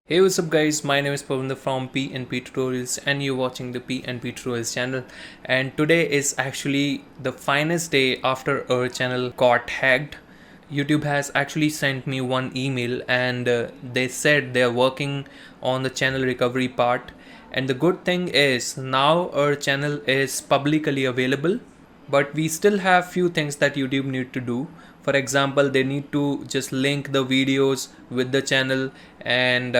Hey, what's up guys, my name is Pavan from PNP Tutorials and you're watching the PNP Tutorials channel. And today is actually the finest day after our channel got hacked. YouTube has actually sent me one email and they said they're working on the channel recovery part. And the good thing is now our channel is publicly available, but we still have few things that YouTube need to do. For example, they need to just link the videos with the channel, and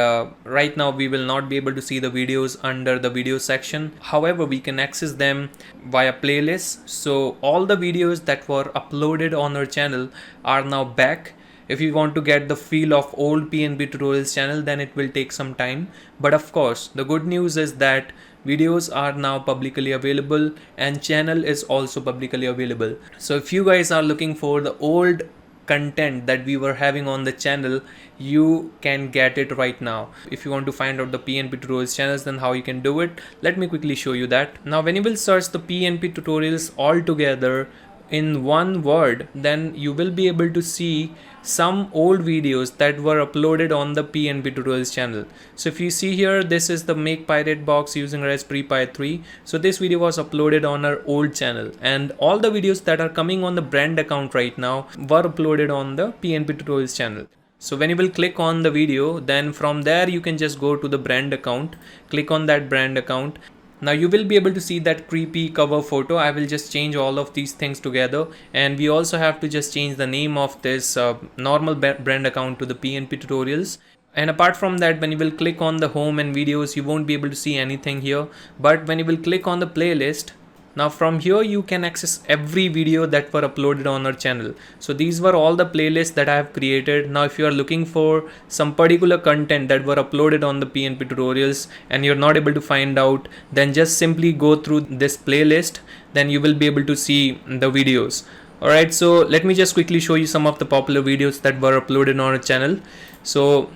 right now we will not be able to see the videos under the video section. However, we can access them via playlists. So all the videos that were uploaded on our channel are now back. If you want to get the feel of old PNP tutorials channel, then it will take some time, but of course the good news is that videos are now publicly available and channel is also publicly available. So if you guys are looking for the old content that we were having on the channel, you can get it right now. If you want to find out the PNP tutorials channels, then how you can do it, let me quickly show you that. Now when you will search the PNP tutorials all together in one word, then you will be able to see some old videos that were uploaded on the PNP tutorials channel. So if you see here, this is the make pirate box using Raspberry Pi 3. So this video was uploaded on our old channel, and all the videos that are coming on the brand account right now were uploaded on the PNP tutorials channel. So when you will click on the video, then from there you can just go to the brand account, click on that brand account. Now you will be able to see that creepy cover photo. I will just change all of these things together, and we also have to just change the name of this normal brand account to the PNP tutorials. And apart from that, when you will click on the home and videos, you won't be able to see anything here. But when you will click on the playlist, now from here you can access every video that were uploaded on our channel. So these were all the playlists that I have created. Now if you are looking for some particular content that were uploaded on the PNP tutorials and you're not able to find out, then just simply go through this playlist, then you will be able to see the videos. Alright, so let me just quickly show you some of the popular videos that were uploaded on our channel. So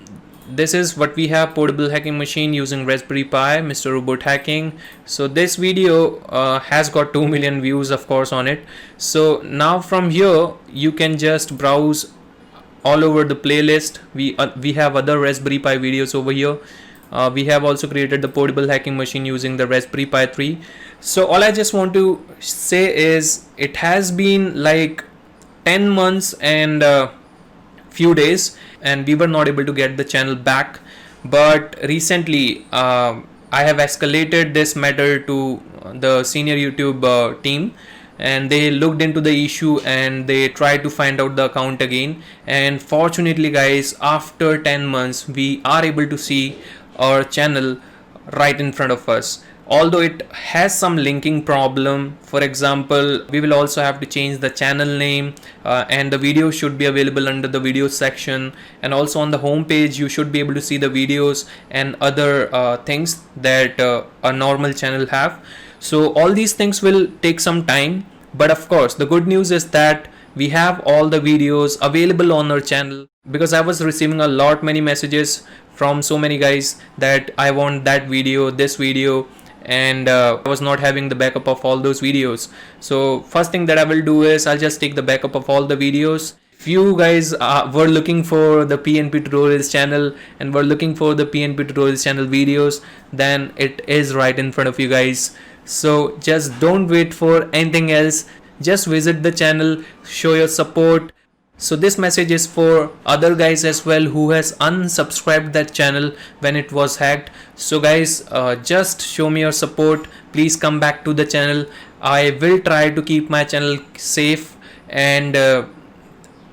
this is what we have: portable hacking machine using Raspberry Pi, Mr. Robot hacking. So this video has got 2 million views of course on it. So now from here you can just browse all over the playlist. We have other Raspberry Pi videos over here. We have also created the portable hacking machine using the Raspberry Pi 3. So all I just want to say is it has been like 10 months and few days, and we were not able to get the channel back. But recently I have escalated this matter to the senior YouTube team, and they looked into the issue and they tried to find out the account again. And fortunately guys, after 10 months we are able to see our channel right in front of us, although it has some linking problem. For example, we will also have to change the channel name, and the video should be available under the video section, and also on the home page you should be able to see the videos and other things that a normal channel have. So all these things will take some time, but of course the good news is that we have all the videos available on our channel, because I was receiving many messages from so many guys that I want that video, this video, and I was not having the backup of all those videos. So first thing that I will do is I'll just take the backup of all the videos. If you guys were looking for the PNP tutorials channel and were looking for the PNP tutorials channel videos, then it is right in front of you guys. So just don't wait for anything else, just visit the channel, show your support. So this message is for other guys as well who has unsubscribed that channel when it was hacked. So guys, just show me your support. Please come back to the channel. I will try to keep my channel safe, and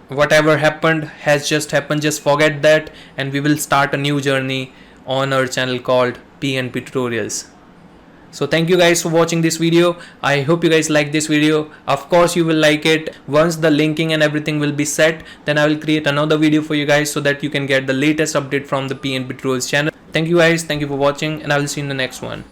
whatever happened has just happened. Just forget that, and we will start a new journey on our channel called PNP Tutorials. So thank you guys for watching this video. I hope you guys like this video. Of course you will like it. Once the linking and everything will be set, then I will create another video for you guys so that you can get the latest update from the PNP Tutorials channel. Thank you guys, thank you for watching, and I will see you in the next one.